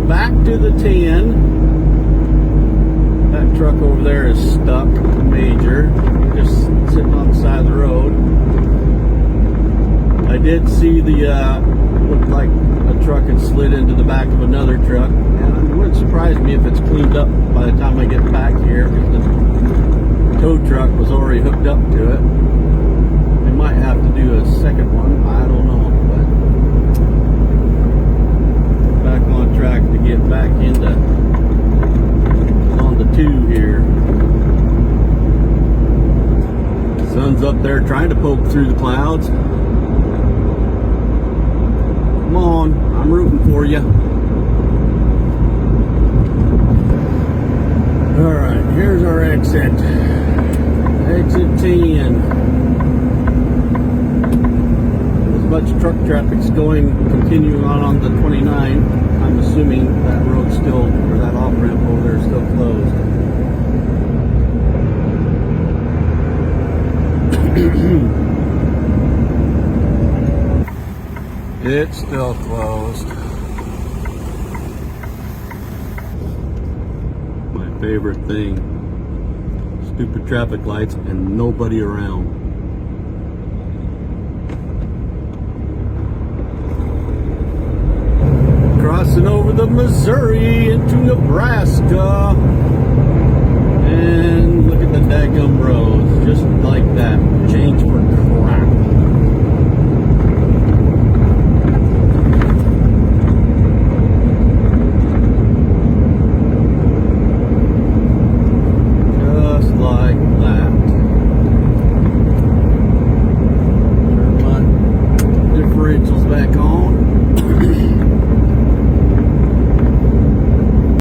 back to the 10. That truck over there is stuck, major, just sitting on the side of the road. I did see the, looked like a truck had slid into the back of another truck, and it wouldn't surprise me if it's cleaned up by the time I get back here, because the tow truck was already hooked up to it. They might have to do a second one, I don't know, but back on track to get back into on the 2 here. Sun's up there trying to poke through the clouds. Come on, I'm rooting for you. Alright, here's our exit. Exit 10. As much truck traffic's continuing on the 29. I'm assuming that road's still, or that off-ramp over there is still closed. It's still closed. My favorite thing. Stupid traffic lights and nobody around. Crossing over the Missouri into Nebraska. And look at the daggum roads. Just like that. Change for crap. Just like that. Turn my differentials back on.